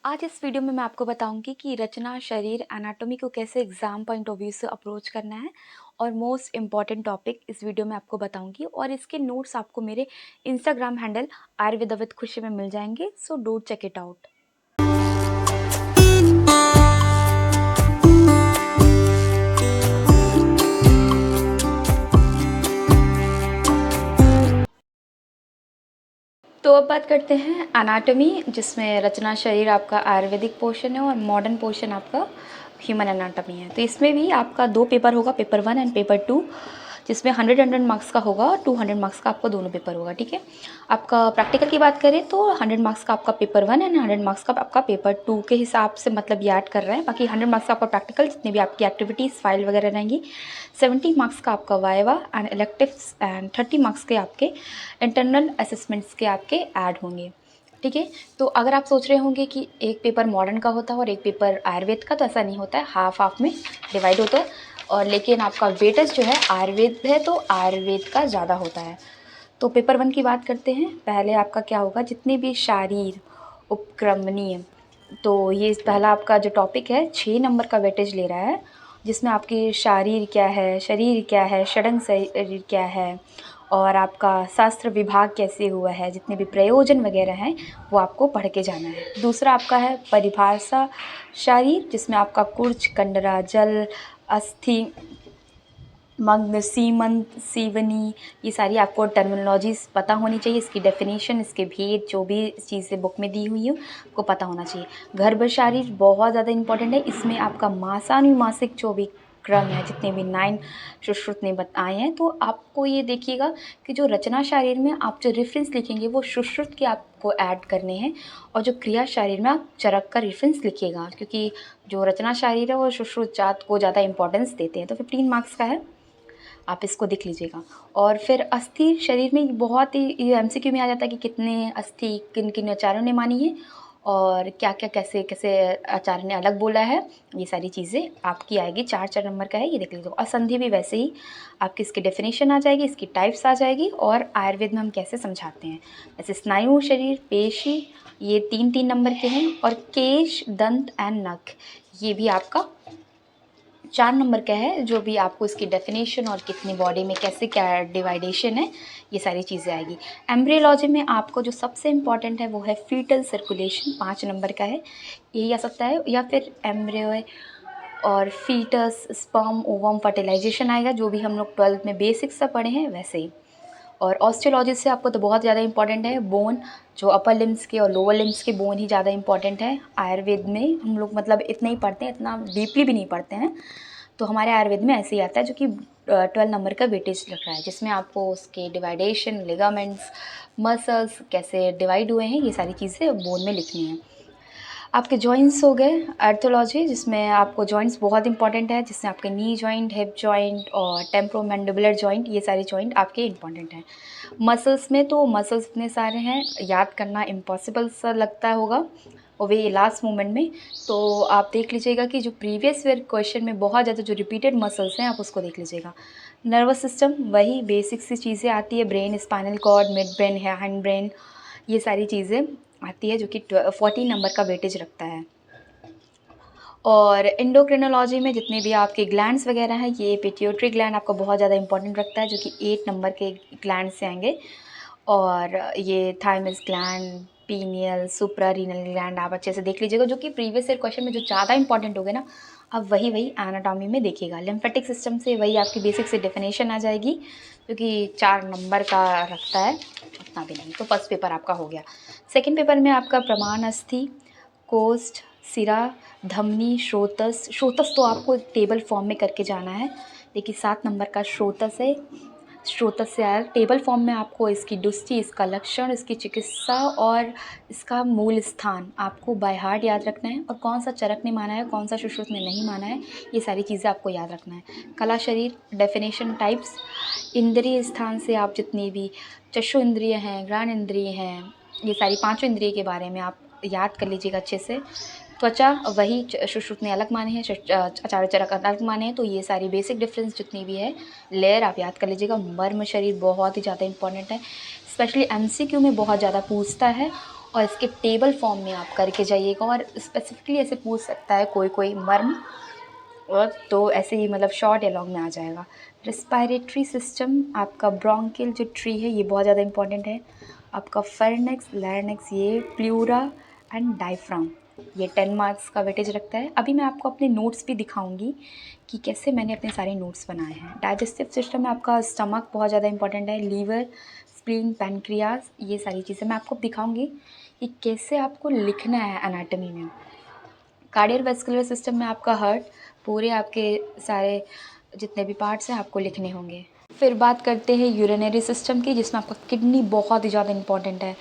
आज इस वीडियो में मैं आपको बताऊंगी कि रचना, शरीर, एनाटॉमी को कैसे एग्जाम पॉइंट ऑफ व्यू से अप्रोच करना है और मोस्ट इम्पॉर्टेंट टॉपिक इस वीडियो में आपको बताऊंगी और इसके नोट्स आपको मेरे इंस्टाग्राम हैंडल आयुर्वेदा विद खुशी में मिल जाएंगे, so do check it out. तो अब बात करते हैं एनाटॉमी, जिसमें रचना शरीर आपका आयुर्वेदिक पोर्शन है और मॉडर्न पोर्शन आपका ह्यूमन एनाटॉमी है। तो इसमें भी आपका दो पेपर होगा, पेपर 1 एंड पेपर 2, जिसमें 100 मार्क्स का होगा और 200 मार्क्स का आपका दोनों पेपर होगा। ठीक है, आपका प्रैक्टिकल की बात करें तो 100 मार्क्स का आपका पेपर 1 एंड 100 मार्क्स का आपका पेपर 2 के हिसाब से मतलब ये ऐड कर रहे हैं। बाकी 100 मार्क्स का आपका प्रैक्टिकल, जितनी भी आपकी एक्टिविटीज़ फाइल वगैरह रहेंगी, 70 मार्क्स का आपका viva and electives and 30 marks के आपके इंटरनल असेसमेंट्स के आपके ऐड होंगे। ठीक है, तो अगर आप सोच रहे होंगे कि एक पेपर मॉडर्न का होता है और एक पेपर आयुर्वेद का, तो ऐसा नहीं होता है, हाफ हाफ में डिवाइड होता है। और लेकिन आपका वेटेज जो है आयुर्वेद है तो आयुर्वेद का ज़्यादा होता है। तो पेपर 1 की बात करते हैं। पहले आपका क्या होगा, जितने भी शारीर उपक्रमणीय, तो ये पहला आपका जो टॉपिक है 6 नंबर का वेटेज ले रहा है, जिसमें आपकी शरीर क्या है, षडंग शरीर क्या है और आपका शास्त्र विभाग कैसे हुआ है, जितने भी प्रयोजन वगैरह हैं वो आपको पढ़ के जाना है। दूसरा आपका है परिभाषा शरीर, जिसमें आपका कुर्च, कंडरा, जल, अस्थि, मग्न, सीमंत, सीवनी, ये सारी आपको टर्मिनोलॉजीज़ पता होनी चाहिए। इसकी डेफिनेशन, इसके भेद, जो भी चीज़ें बुक में दी हुई है आपको पता होना चाहिए। गर्भ शारीर बहुत ज़्यादा इंपॉर्टेंट है। इसमें आपका मासानुमासिक जो भी क्रम है, जितने भी 9 सुश्रुत ने बताए हैं, तो आपको ये देखिएगा कि जो रचना शारीर में आप जो रेफरेंस लिखेंगे वो सुश्रुत के आपको ऐड करने हैं, और जो क्रिया शारीर में आप चरक का रेफरेंस लिखिएगा, क्योंकि जो रचना शारीर है वो सुश्रुत जात को ज़्यादा इंपॉर्टेंस देते हैं। तो 15 मार्क्स का है, आप इसको देख लीजिएगा। और फिर अस्थि शरीर में बहुत ही ये एमसीक्यू में आ जाता है कि कितने अस्थि किन किन आचार्यों ने मानी है और क्या क्या कैसे कैसे आचार्य ने अलग बोला है, ये सारी चीज़ें आपकी आएगी। 4-4 नंबर का है, ये देख लीजिए। और संधि भी वैसे ही आपकी इसकी डेफिनेशन आ जाएगी, इसकी टाइप्स आ जाएगी और आयुर्वेद में हम कैसे समझाते हैं। जैसे स्नायु शरीर, पेशी, ये 3-3 नंबर के हैं। और केश, दंत एंड नख, ये भी आपका 4 नंबर का है, जो भी आपको इसकी डेफिनेशन और कितनी बॉडी में कैसे क्या डिवाइडेशन है, ये सारी चीज़ें आएगी। एम्ब्रियोलॉजी में आपको जो सबसे इम्पॉर्टेंट है वो है फीटल सर्कुलेशन, 5 नंबर का है, यही आ सकता है। या फिर एम्ब्रियो और फीटस, स्पर्म, ओवम, फर्टिलाइजेशन आएगा, जो भी हम लोग 12th में बेसिक्स से पढ़े हैं वैसे ही। और ऑस्टियोलॉजी से आपको तो बहुत ज़्यादा इंपॉर्टेंट है बोन, जो अपर लिम्स के और लोअर लिम्स के बोन ही ज़्यादा इंपॉर्टेंट है। आयुर्वेद में हम लोग मतलब इतना ही पढ़ते हैं, इतना डीपली भी नहीं पढ़ते हैं, तो हमारे आयुर्वेद में ऐसे ही आता है, जो कि 12 नंबर का वेटेज लग रहा है, जिसमें आपको उसके डिवाइडेशन, लिगामेंट्स, मसल्स कैसे डिवाइड हुए हैं, ये सारी चीज़ें बोन में लिखनी है। आपके जॉइंट्स हो गए आर्थोलॉजी, जिसमें आपको जॉइंट्स बहुत इंपॉर्टेंट है, जिसमें आपके नी जॉइंट, हिप जॉइंट और टेम्प्रोमैंडिबुलर जॉइंट, ये सारे जॉइंट आपके इंपॉर्टेंट हैं। मसल्स में तो मसल्स इतने सारे हैं, याद करना इम्पॉसिबल सा लगता होगा, और वे लास्ट मोमेंट में। तो आप देख लीजिएगा कि जो प्रीवियस ईयर क्वेश्चन में बहुत ज़्यादा जो रिपीटेड मसल्स हैं, आप उसको देख लीजिएगा। नर्वस सिस्टम, वही बेसिक सी चीज़ें आती है, brain, spinal cord, mid brain, hand brain, ये सारी चीज़ें आती है, जो कि 14 नंबर का वेटेज रखता है। और एंडोक्रिनोलॉजी में जितने भी आपके ग्लैंड्स वगैरह हैं, ये पिट्यूटरी ग्लैंड आपको बहुत ज़्यादा इंपॉर्टेंट रखता है, जो कि 8 नंबर के ग्लैंड से आएंगे। और ये thymus gland, pineal, suprarenal gland आप अच्छे से देख लीजिएगा, जो कि प्रीवियस ईयर क्वेश्चन में जो ज़्यादा इंपॉर्टेंट हो गए ना, अब वही एनाटॉमी में देखिएगा। लिम्फेटिक सिस्टम से वही आपकी बेसिक से डेफिनेशन आ जाएगी, जो कि 4 नंबर का रखता है, उतना भी नहीं। तो फर्स्ट पेपर आपका हो गया। सेकेंड पेपर में आपका प्रमाण अस्थि, कोष्ठ, सिरा, धमनी, श्रोतस तो आपको टेबल फॉर्म में करके जाना है, लेकिन 7 नंबर का श्रोतस है। स्रोतस से आया टेबल फॉर्म में, आपको इसकी दुष्टि, इसका लक्षण, इसकी चिकित्सा और इसका मूल स्थान आपको बाय हार्ट याद रखना है, और कौन सा चरक ने माना है, कौन सा सुश्रुत ने नहीं माना है, ये सारी चीज़ें आपको याद रखना है। कला शरीर, डेफिनेशन, टाइप्स, इंद्रिय स्थान से आप जितनी भी चक्षु इंद्रिय हैं, घ्राण इंद्रिय हैं, ये सारी 5 इंद्रिय के बारे में आप याद कर लीजिएगा अच्छे से। त्वचा, वही सुश्रुत ने अलग माने हैं, आचार्य चरक अलग माने हैं, तो ये सारी बेसिक डिफरेंस जितनी भी है लेयर आप याद कर लीजिएगा। मर्म शरीर बहुत ही ज़्यादा इंपॉर्टेंट है, स्पेशली एमसीक्यू में बहुत ज़्यादा पूछता है। और इसके टेबल फॉर्म में आप करके जाइएगा। और स्पेसिफिकली ऐसे पूछ सकता है कोई कोई मर्म, और तो ऐसे ही मतलब शॉर्ट या लॉन्ग में आ जाएगा। रेस्पिरेटरी सिस्टम आपका ब्रोंकियल जो ट्री है ये बहुत ज़्यादा इंपॉर्टेंट है। आपका फेरिंक्स, लैरिंक्स, ये प्लूरा एंड डायफ्राम, ये 10 मार्क्स का वेटेज रखता है। अभी मैं आपको अपने नोट्स भी दिखाऊंगी कि कैसे मैंने अपने सारे नोट्स बनाए हैं। डाइजेस्टिव सिस्टम में आपका स्टमक बहुत ज़्यादा इंपॉर्टेंट है, लीवर, स्प्लीन, पैनक्रियाज, ये सारी चीज़ें मैं आपको दिखाऊंगी कि कैसे आपको लिखना है एनाटॉमी में। कार्डियोवैस्कुलर सिस्टम में आपका हार्ट, पूरे आपके सारे जितने भी पार्ट्स हैं आपको लिखने होंगे। फिर बात करते हैं यूरिनरी सिस्टम की, जिसमें आपका किडनी बहुत ही ज़्यादा इंपॉर्टेंट है।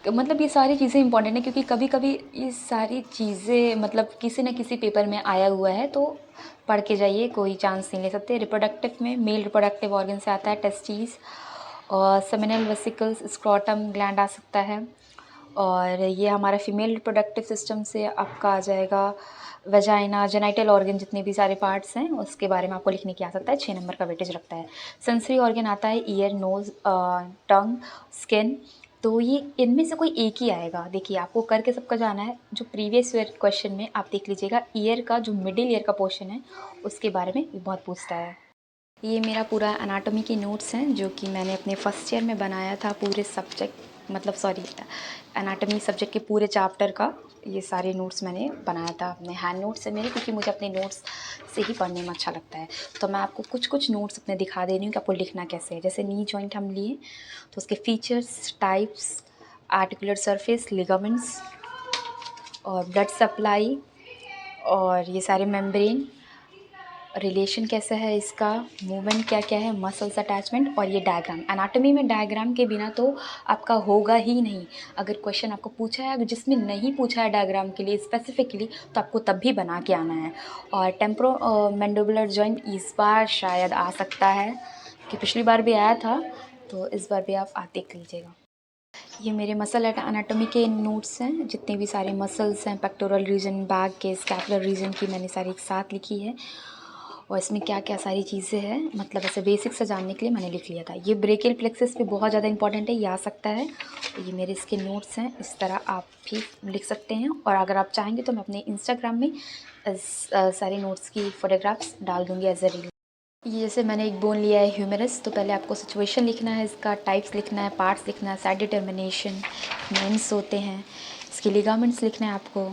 मतलब ये सारी चीज़ें इंपॉर्टेंट है क्योंकि कभी कभी ये सारी चीज़ें मतलब किसी न किसी पेपर में आया हुआ है, तो पढ़ के जाइए, कोई चांस नहीं ले सकते। रिप्रोडक्टिव में मेल रिप्रोडक्टिव ऑर्गन से आता है टेस्टिस और सेमिनल वेसिकल्स, स्क्रोटम ग्लैंड आ सकता है। और ये हमारा फीमेल रिप्रोडक्टिव सिस्टम से आपका आ जाएगा वेजाइना, जेनाइटल ऑर्गन, जितने भी सारे पार्ट्स हैं उसके बारे में आपको लिखने की आ सकता है। 6 नंबर का वेटेज रखता है। सेंसरी ऑर्गन आता है ईयर, नोज़, टंग, स्किन, तो ये इनमें से कोई एक ही आएगा। देखिए आपको करके सबका जाना है। जो प्रीवियस ईयर क्वेश्चन में आप देख लीजिएगा, ईयर का जो मिडिल ईयर का पोर्शन है उसके बारे में बहुत पूछता है। ये मेरा पूरा एनाटॉमी के नोट्स हैं जो कि मैंने अपने फर्स्ट ईयर में बनाया था, पूरे सब्जेक्ट मतलब सॉरी एनाटॉमी सब्जेक्ट के पूरे चैप्टर का। ये सारे नोट्स मैंने बनाया था, अपने हैंड नोट्स है मेरे, क्योंकि मुझे अपने नोट्स से ही पढ़ने में अच्छा लगता है। तो मैं आपको कुछ कुछ नोट्स अपने दिखा दे रही हूँ कि आपको लिखना कैसे है। जैसे नी जॉइंट हम लिए तो उसके features, types, articular surface, ligaments और ब्लड सप्लाई, और ये सारे मेम्ब्रेन, रिलेशन कैसा है इसका, मूवमेंट क्या क्या है, मसल्स अटैचमेंट, और ये डायग्राम। एनाटॉमी में डायग्राम के बिना तो आपका होगा ही नहीं। अगर क्वेश्चन आपको पूछा है, अगर जिसमें नहीं पूछा है डायग्राम के लिए स्पेसिफिकली, तो आपको तब भी बना के आना है। और टेम्पोरो मैंडिबुलर जॉइंट इस बार शायद आ सकता है, कि पिछली बार भी आया था, तो इस बार भी आप देख लीजिएगा। ये मेरे मसल एनाटॉमी के नोट्स हैं, जितने भी सारे मसल्स हैं, पेक्टोरल रीजन, बैक के, स्कैपुलर रीजन की मैंने सारी एक साथ लिखी है। और इसमें क्या क्या सारी चीज़ें हैं, मतलब ऐसे बेसिक से जानने के लिए मैंने लिख लिया था। ये ब्रेकियल प्लेक्सस पे बहुत ज़्यादा इंपॉर्टेंट है, ये आ सकता है। ये मेरे इसके नोट्स हैं, इस तरह आप भी लिख सकते हैं। और अगर आप चाहेंगे तो मैं अपने इंस्टाग्राम में सारे नोट्स की फ़ोटोग्राफ्स डाल दूँगी एज अ रील। ये जैसे मैंने एक बोन लिया है ह्यूमरस, तो पहले आपको सिचुएशन लिखना है, इसका टाइप्स लिखना है, पार्ट्स लिखना है, साइड डिटर्मिनेशन, मेंस होते हैं, इसके लिगामेंट्स लिखना है आपको,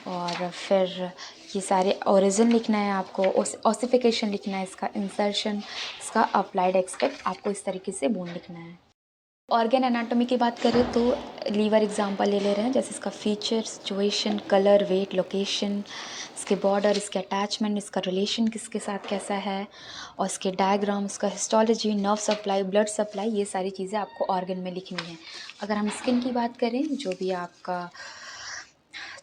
और फिर ये सारे ओरिजिन लिखना है आपको, ऑसिफिकेशन लिखना है, इसका इंसर्शन, इसका अप्लाइड एक्सपेक्ट, आपको इस तरीके से बोन लिखना है। ऑर्गन एनाटॉमी की बात करें तो लीवर एग्जांपल ले रहे हैं, जैसे इसका feature, situation, colour, weight, location, इसके बॉर्डर, इसके अटैचमेंट, इसका रिलेशन किसके साथ कैसा है, और इसके डायग्राम, इसका histology, nerve supply, blood supply, ये सारी चीज़ें आपको ऑर्गन में लिखनी है। अगर हम स्किन की बात करें, जो भी आपका,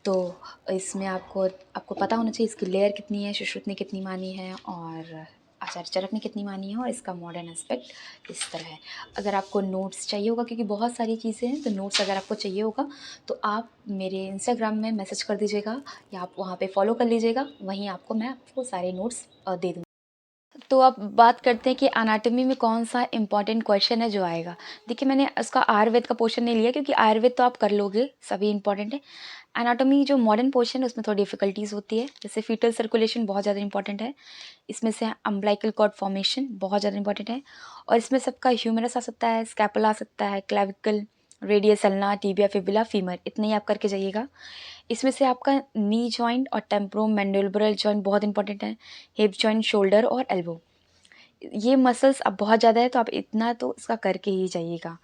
तो इसमें आपको पता होना चाहिए इसकी लेयर कितनी है, सुश्रुत ने कितनी मानी है, और आचार्य चरक ने कितनी मानी है, और इसका मॉडर्न एस्पेक्ट इस तरह है। अगर आपको नोट्स चाहिए होगा, क्योंकि बहुत सारी चीज़ें हैं, तो नोट्स अगर आपको चाहिए होगा तो आप मेरे इंस्टाग्राम में मैसेज कर दीजिएगा, या आप वहाँ पे फॉलो कर लीजिएगा, वहीं मैं आपको सारे नोट्स दे दूँगी। तो अब बात करते हैं कि एनाटॉमी में कौन सा इंपॉर्टेंट क्वेश्चन है जो आएगा। देखिए मैंने उसका आयुर्वेद का पोर्शन नहीं लिया, क्योंकि आयुर्वेद तो आप कर लोगे, सभी इंपॉर्टेंट है। एनाटॉमी जो मॉडर्न पोर्शन है उसमें थोड़ी डिफिकल्टीज़ होती है, जैसे फीटल सर्कुलेशन बहुत ज़्यादा इंपॉर्टेंट है, इसमें से अम्बिलिकल कॉर्ड फॉर्मेशन बहुत ज़्यादा इंपॉर्टेंट है, और इसमें सबका ह्यूमरस आ सकता है, स्कैपुला आ सकता है, clavicle, radius ulna, tibia, fibula, femur, इतने ही आप करके जाइएगा। इसमें से आपका नी जॉइंट और टेम्पोरोमैंडिबुलर जॉइंट बहुत इंपॉर्टेंट है, हिप जॉइंट, शोल्डर और एल्बो, ये मसल्स अब बहुत ज़्यादा है, तो आप इतना तो इसका करके ही जाइएगा।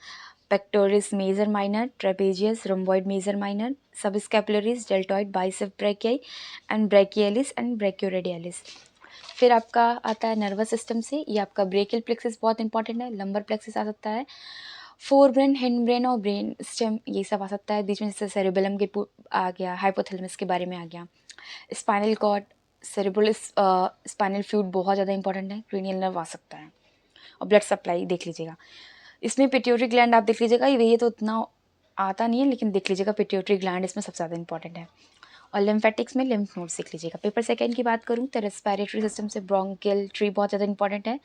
Pectoralis major minor, trapezius, rhomboid major minor, subscapularis, deltoid, bicep brachii and brachialis and brachioradialis. फिर आपका आता है नर्वस सिस्टम से, ये आपका ब्रेकियल प्लेक्सस बहुत इंपॉर्टेंट है, लंबर प्लेक्सस आ सकता है, फोर ब्रेन, हिंड ब्रेन और ब्रेन स्टेम, ये सब आ सकता है। बीच में जैसे सेरेबेलम के आ गया, हाइपोथैलेमस के बारे में आ गया, spinal cord, cerebral spinal fluid बहुत ज़्यादा इंपॉर्टेंट है, क्रेनियल नर्व आ सकता है, और ब्लड सप्लाई देख लीजिएगा। इसमें पिट्यूटरी ग्लैंड आप देख लीजिएगा, ये तो उतना आता नहीं है, लेकिन देख लीजिएगा पिट्यूटरी ग्लैंड इसमें सबसे ज़्यादा इंपॉर्टेंट है। और लिम्फेटिक्स में लिम्फ नोड्स देख लीजिएगा। पेपर सेकेंड की बात करूँ तो रेस्पिरेटरी सिस्टम से ब्रोंकियल ट्री बहुत ज़्यादा इंपॉर्टेंट है,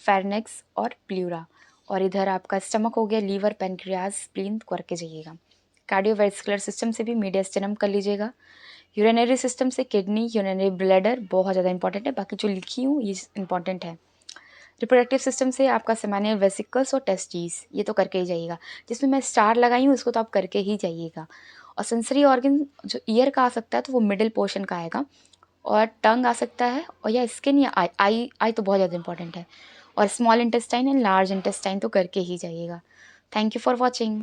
फेरिंक्स और प्लूरा, और इधर आपका स्टमक हो गया, लीवर, पैनक्रियाज, स्प्लीन करके जाइएगा। कार्डियोवैस्कुलर सिस्टम से भी मीडियस्टिनम कर लीजिएगा। यूरिनरी सिस्टम से किडनी, यूरिनरी ब्लैडर बहुत ज़्यादा इंपॉर्टेंट है, बाकी जो लिखी हूँ ये इंपॉर्टेंट है। रिप्रोडक्टिव सिस्टम से आपका सेमानियल वेसिकल्स और टेस्टिस, ये तो करके ही जाइएगा। जिसमें मैं स्टार लगाई हूँ इसको तो आप करके ही जाइएगा। और सेंसरी ऑर्गन जो ईयर का आ सकता है तो वो मिडिल पोर्शन का आएगा, और टंग आ सकता है, और या स्किन या आई आई आई तो बहुत ज़्यादा इंपॉर्टेंट है। और small intestine and large intestine तो करके ही जाइएगा। Thank you for watching.